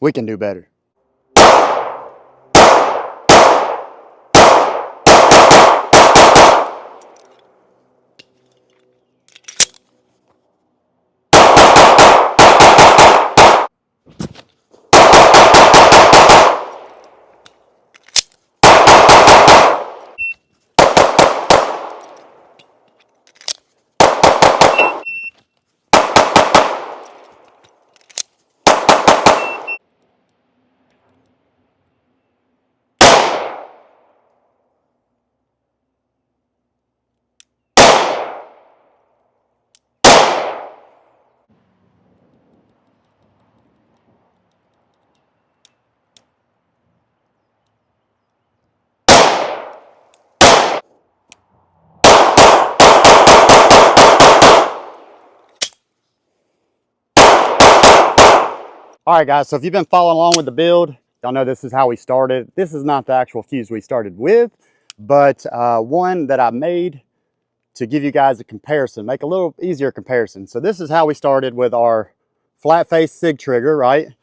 We can do better. All right, guys, so if you've been following along with the build, y'all know this is how we started. This is not the actual fuse we started with, but one that I made to give you guys a comparison, make a little easier comparison. So this is how we started with our flat face SIG trigger, right?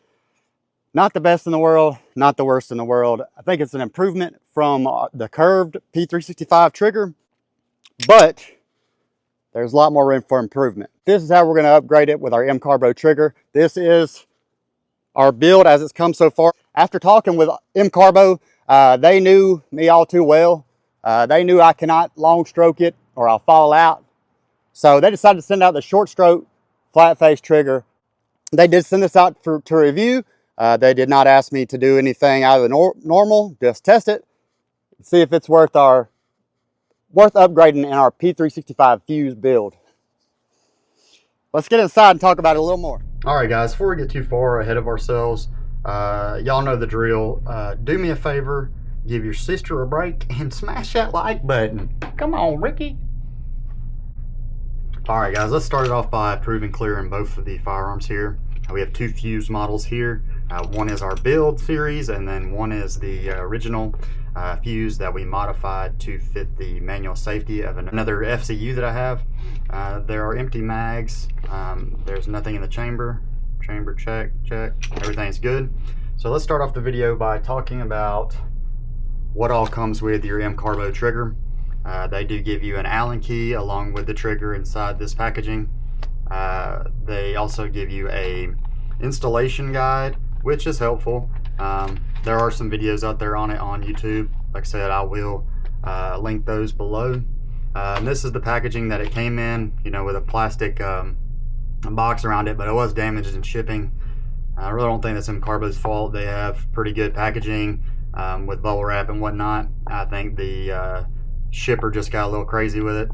Not the best in the world, not the worst in the world. I think it's an improvement from the curved P365 trigger, but there's a lot more room for improvement. This is how we're gonna upgrade it with our M CARBO trigger. This is our build as it's come so far. After talking with M CARBO, they knew me all too well. They knew I cannot long stroke it or I'll fall out. So they decided to send out the short stroke flat face trigger. They did send this out to review. They did not ask me to do anything out of the normal, just test it, see if it's worth upgrading in our P365 fuse build. Let's get inside and talk about it a little more. All right, guys, before we get too far ahead of ourselves, y'all know the drill. Do me a favor, give your sister a break and smash that like button. Come on, Ricky. All right, guys, let's start it off by proving clear in both of the firearms here. We have two fuse models here. One is our build series, and then one is the original fuse that we modified to fit the manual safety of another FCU that I have. There are empty mags. There's nothing in the chamber. Chamber check. Everything's good. So let's start off the video by talking about what all comes with your M CARBO trigger. They do give you an Allen key along with the trigger inside this packaging. They also give you a installation guide, which is helpful. There are some videos out there on it on YouTube. Like I said, I will link those below. And this is the packaging that it came in, you know, with a plastic box around it, but it was damaged in shipping. I really don't think that's M CARBO's fault. They have pretty good packaging with bubble wrap and whatnot. I think the shipper just got a little crazy with it.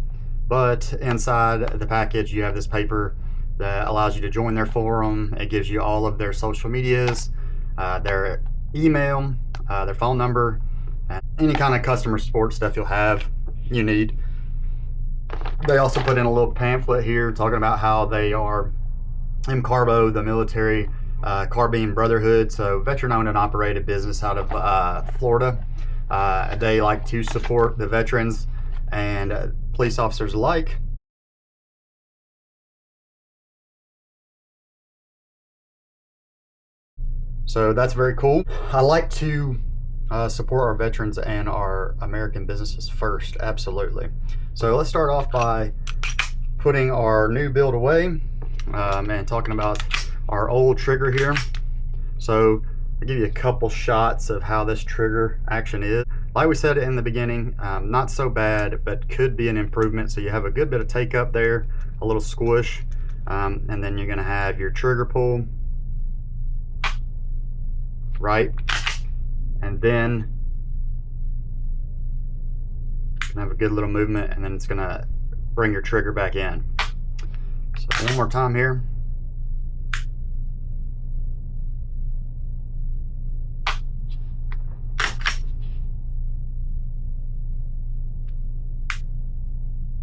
But inside the package, you have this paper that allows you to join their forum. It gives you all of their social medias, their email, their phone number, and any kind of customer support stuff you need. They also put in a little pamphlet here talking about how they are M CARBO, the military carbine brotherhood, so veteran owned and operated business out of Florida. They like to support the veterans and police officers alike. So that's very cool. I like to support our veterans and our American businesses first, absolutely. So let's start off by putting our new build away and talking about our old trigger here. So I'll give you a couple shots of how this trigger action is. Like we said in the beginning, not so bad, but could be an improvement. So you have a good bit of take up there, a little squish, and then you're gonna have your trigger pull, right? And then you can have a good little movement, and then it's gonna bring your trigger back in. So one more time here.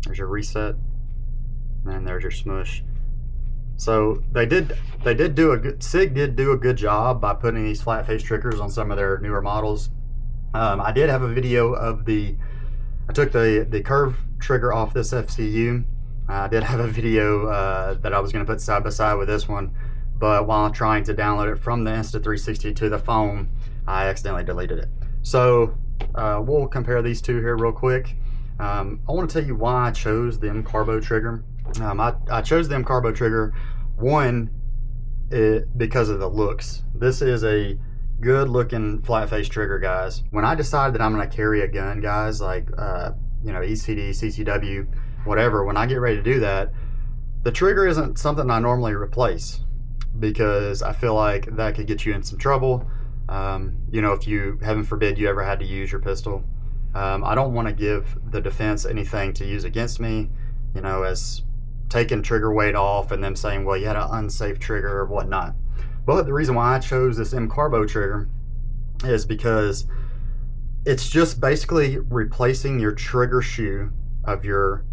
There's your reset, and there's your smush. So SIG did do a good job by putting these flat face triggers on some of their newer models. I did have a video of I took the curve trigger off this FCU. I did have a video that I was going to put side by side with this one, but while trying to download it from the Insta360 to the phone, I accidentally deleted it. So we'll compare these two here real quick. I want to tell you why I chose the M CARBO trigger. I chose the M CARBO trigger, one, because of the looks. This is a good looking flat face trigger, guys. When I decide that I'm going to carry a gun, guys, like you know, ECD, CCW, whatever, when I get ready to do that, the trigger isn't something I normally replace, because I feel like that could get you in some trouble. You know, if you, heaven forbid, you ever had to use your pistol. I don't want to give the defense anything to use against me, you know, as taking trigger weight off and them saying, well, you had an unsafe trigger or whatnot. But the reason why I chose this M CARBO trigger is because it's just basically replacing your trigger shoe of your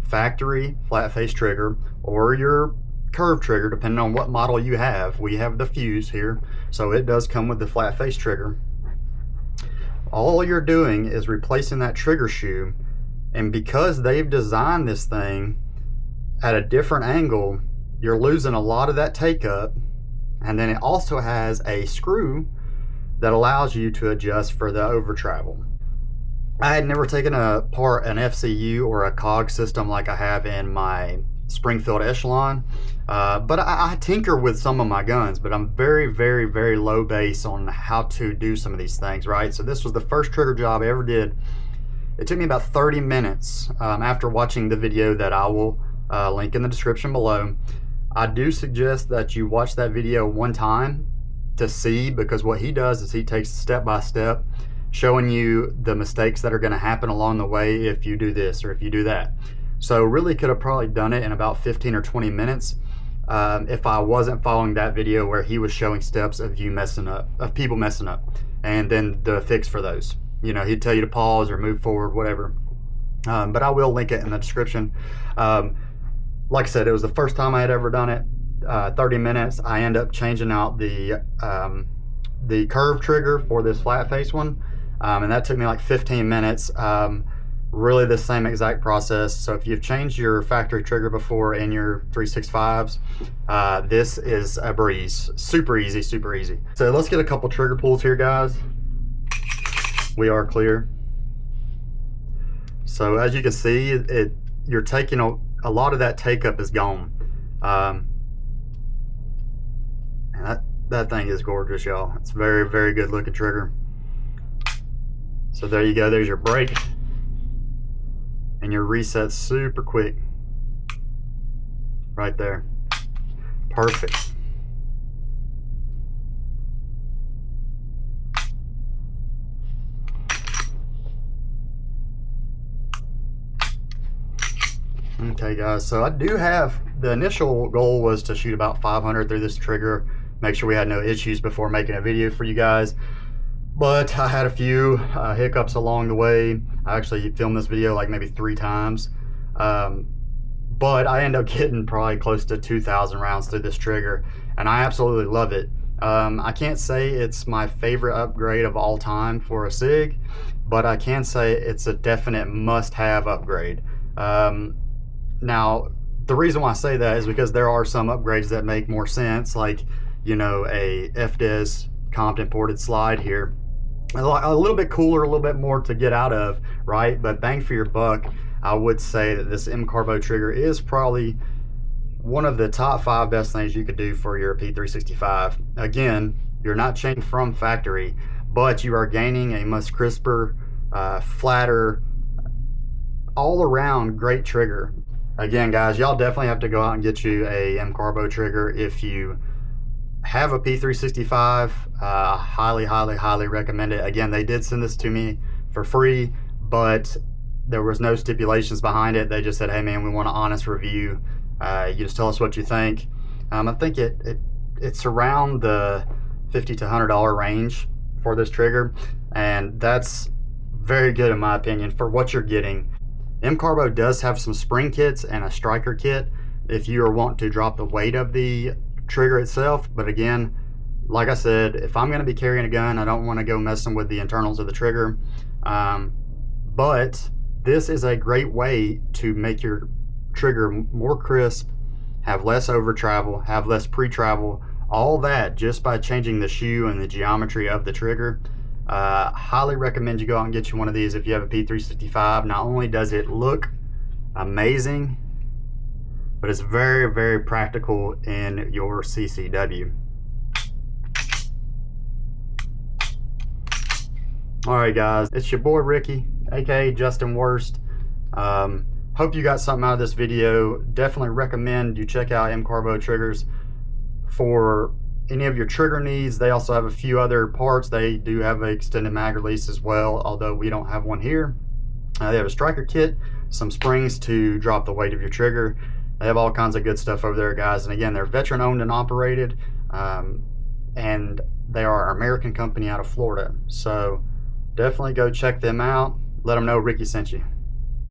factory flat face trigger or your curve trigger, depending on what model you have. We have the Fuse here, so it does come with the flat face trigger. All you're doing is replacing that trigger shoe, and because they've designed this thing at a different angle, you're losing a lot of that take up. And then it also has a screw that allows you to adjust for the over travel. I had never taken apart an FCU or a COG system like I have in my Springfield Echelon, but I tinker with some of my guns, but I'm very, very, very low base on how to do some of these things, right? So this was the first trigger job I ever did. It took me about 30 minutes after watching the video that I will link in the description below. I do suggest that you watch that video one time to see, because what he does is he takes step by step, showing you the mistakes that are going to happen along the way if you do this or if you do that. So really could have probably done it in about 15 or 20 minutes if I wasn't following that video where he was showing steps of you messing up, of people messing up, and then the fix for those. You know, he'd tell you to pause or move forward, whatever. But I will link it in the description. Like I said, it was the first time I had ever done it. 30 minutes. I end up changing out the curve trigger for this flat face one, and that took me like 15 minutes. Really the same exact process. So if you've changed your factory trigger before in your 365s, this is a breeze. Super easy, super easy. So let's get a couple trigger pulls here, guys. We are clear. So as you can see, you're taking a lot of that take up is gone. And that thing is gorgeous, y'all. It's very, very good looking trigger. So there you go. There's your brake, and your reset's super quick right there. Perfect. Okay, guys, so I do have, the initial goal was to shoot about 500 through this trigger, make sure we had no issues before making a video for you guys. But I had a few hiccups along the way. I actually filmed this video like maybe 3 times. But I ended up getting probably close to 2,000 rounds through this trigger, and I absolutely love it. I can't say it's my favorite upgrade of all time for a SIG, but I can say it's a definite must-have upgrade. Now, the reason why I say that is because there are some upgrades that make more sense, like, you know, a FDES Compton ported slide here. A little bit cooler, a little bit more to get out of, right? But bang for your buck, I would say that this M CARBO trigger is probably one of the top 5 best things you could do for your P365. Again, you're not changing from factory, but you are gaining a much crisper, flatter, all around great trigger. Again, guys, y'all definitely have to go out and get you a M CARBO trigger if you have a P365. Highly, highly, highly recommend it. Again, they did send this to me for free, but there was no stipulations behind it. They just said, hey man, we want an honest review. You just tell us what you think. I think it's around the $50 to $100 range for this trigger, and that's very good in my opinion for what you're getting. M CARBO does have some spring kits and a striker kit if you are wanting to drop the weight of the trigger itself. But again, like I said, if I'm going to be carrying a gun, I don't want to go messing with the internals of the trigger. But this is a great way to make your trigger more crisp, have less over travel, have less pre-travel, all that just by changing the shoe and the geometry of the trigger. Highly recommend you go out and get you one of these if you have a P365. Not only does it look amazing, but it's very, very practical in your CCW. Alright guys, it's your boy Ricky, aka Justin Worst. Hope you got something out of this video. Definitely recommend you check out M CARBO triggers for any of your trigger needs. They also have a few other parts. They do have an extended mag release as well, although we don't have one here. They have a striker kit, some springs to drop the weight of your trigger. They have all kinds of good stuff over there, guys. And again, they're veteran owned and operated, and they are an American company out of Florida. So definitely go check them out. Let them know Ricky sent you.